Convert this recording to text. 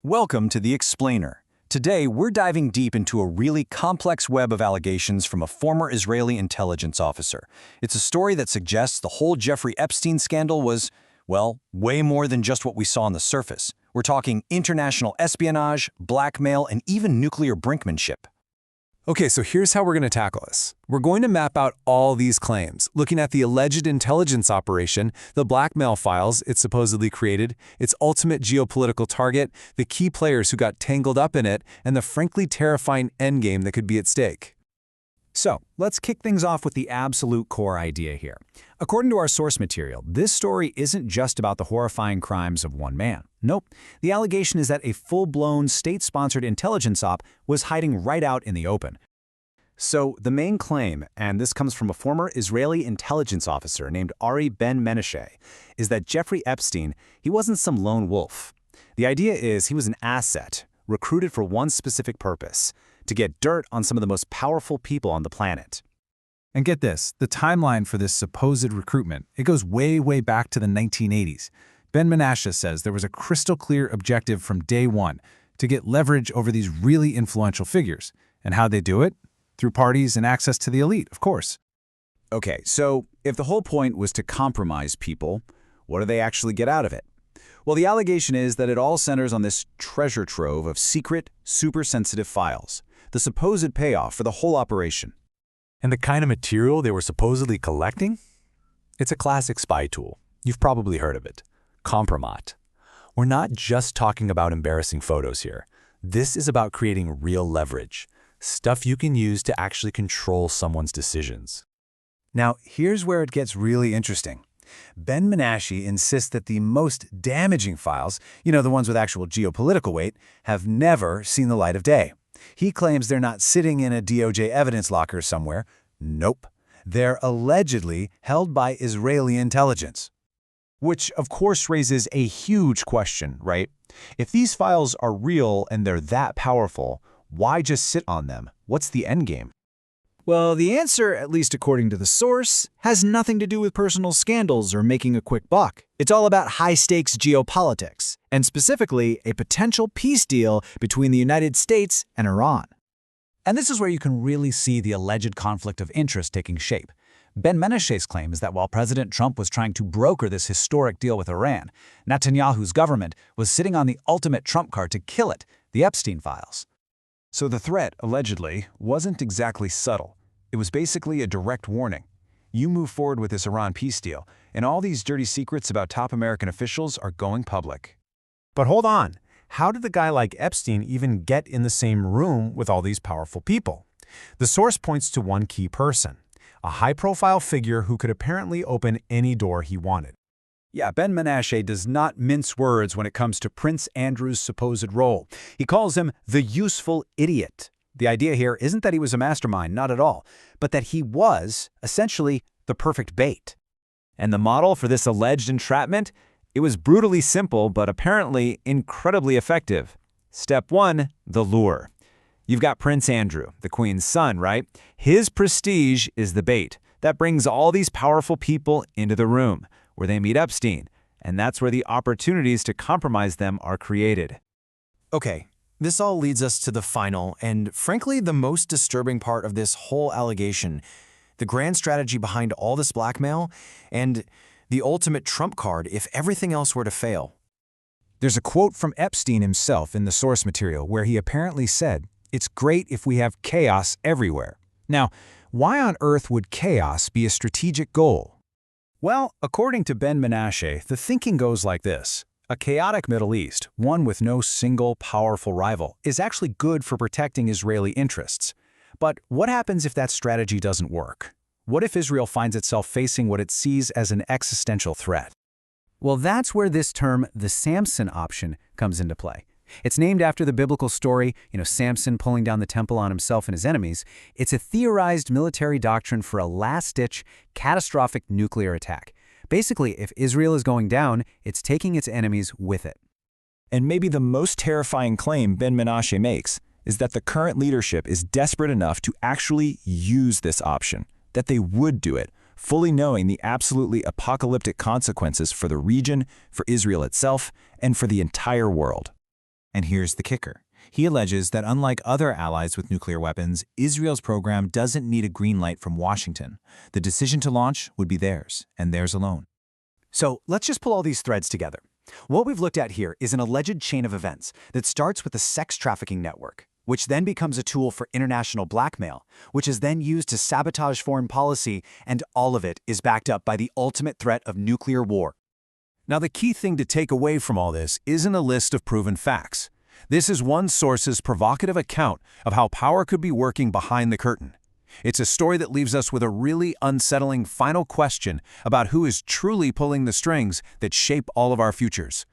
Welcome to The Explainer. Today, we're diving deep into a really complex web of allegations from a former Israeli intelligence officer. It's a story that suggests the whole Jeffrey Epstein scandal was, well, way more than just what we saw on the surface. We're talking international espionage, blackmail, and even nuclear brinkmanship. Okay, so here's how we're going to tackle this. We're going to map out all these claims, looking at the alleged intelligence operation, the blackmail files it supposedly created, its ultimate geopolitical target, the key players who got tangled up in it, and the frankly terrifying endgame that could be at stake. So, let's kick things off with the absolute core idea here. According to our source material, this story isn't just about the horrifying crimes of one man. Nope. The allegation is that a full-blown, state-sponsored intelligence op was hiding right out in the open. So, the main claim, and this comes from a former Israeli intelligence officer named Ari Ben-Menashe, is that Jeffrey Epstein, he wasn't some lone wolf. The idea is he was an asset, recruited for one specific purpose: to get dirt on some of the most powerful people on the planet. And get this, the timeline for this supposed recruitment, it goes way, way back to the 1980s. Ben-Menashe says there was a crystal clear objective from day one to get leverage over these really influential figures. And how'd they do it? Through parties and access to the elite, of course. Okay, so if the whole point was to compromise people, what do they actually get out of it? Well, the allegation is that it all centers on this treasure trove of secret, super-sensitive files, the supposed payoff for the whole operation. And the kind of material they were supposedly collecting? It's a classic spy tool. You've probably heard of it. Compromat. We're not just talking about embarrassing photos here. This is about creating real leverage, stuff you can use to actually control someone's decisions. Now, here's where it gets really interesting. Ben-Menashe insists that the most damaging files, the ones with actual geopolitical weight, have never seen the light of day. He claims they're not sitting in a DOJ evidence locker somewhere. Nope. They're allegedly held by Israeli intelligence. Which, of course, raises a huge question, right? If these files are real and they're that powerful, why just sit on them? What's the endgame? Well, the answer, at least according to the source, has nothing to do with personal scandals or making a quick buck. It's all about high-stakes geopolitics, and specifically a potential peace deal between the United States and Iran. And this is where you can really see the alleged conflict of interest taking shape. Ben-Menashe's claim is that while President Trump was trying to broker this historic deal with Iran, Netanyahu's government was sitting on the ultimate trump card to kill it, the Epstein files. So the threat, allegedly, wasn't exactly subtle. It was basically a direct warning. You move forward with this Iran peace deal, and all these dirty secrets about top American officials are going public. But hold on, how did a guy like Epstein even get in the same room with all these powerful people? The source points to one key person, a high-profile figure who could apparently open any door he wanted. Yeah, Ben-Menashe does not mince words when it comes to Prince Andrew's supposed role. He calls him the useful idiot. The idea here isn't that he was a mastermind, not at all, but that he was, essentially, the perfect bait. And the model for this alleged entrapment? It was brutally simple, but apparently incredibly effective. Step 1, the lure. You've got Prince Andrew, the Queen's son, right? His prestige is the bait. That brings all these powerful people into the room, where they meet Epstein, and that's where the opportunities to compromise them are created. Okay. This all leads us to the final and, frankly, the most disturbing part of this whole allegation, the grand strategy behind all this blackmail, and the ultimate trump card if everything else were to fail. There's a quote from Epstein himself in the source material where he apparently said, "It's great if we have chaos everywhere." Now, why on earth would chaos be a strategic goal? Well, according to Ben-Menashe, the thinking goes like this. A chaotic Middle East, one with no single powerful rival, is actually good for protecting Israeli interests. But what happens if that strategy doesn't work? What if Israel finds itself facing what it sees as an existential threat? Well, that's where this term, the Samson option, comes into play. It's named after the biblical story, Samson pulling down the temple on himself and his enemies. It's a theorized military doctrine for a last-ditch, catastrophic nuclear attack. Basically, if Israel is going down, it's taking its enemies with it. And maybe the most terrifying claim Ben-Menashe makes is that the current leadership is desperate enough to actually use this option, that they would do it, fully knowing the absolutely apocalyptic consequences for the region, for Israel itself, and for the entire world. And here's the kicker. He alleges that unlike other allies with nuclear weapons, Israel's program doesn't need a green light from Washington. The decision to launch would be theirs, and theirs alone. So let's just pull all these threads together. What we've looked at here is an alleged chain of events that starts with a sex trafficking network, which then becomes a tool for international blackmail, which is then used to sabotage foreign policy, and all of it is backed up by the ultimate threat of nuclear war. Now, the key thing to take away from all this isn't a list of proven facts. This is one source's provocative account of how power could be working behind the curtain. It's a story that leaves us with a really unsettling final question about who is truly pulling the strings that shape all of our futures.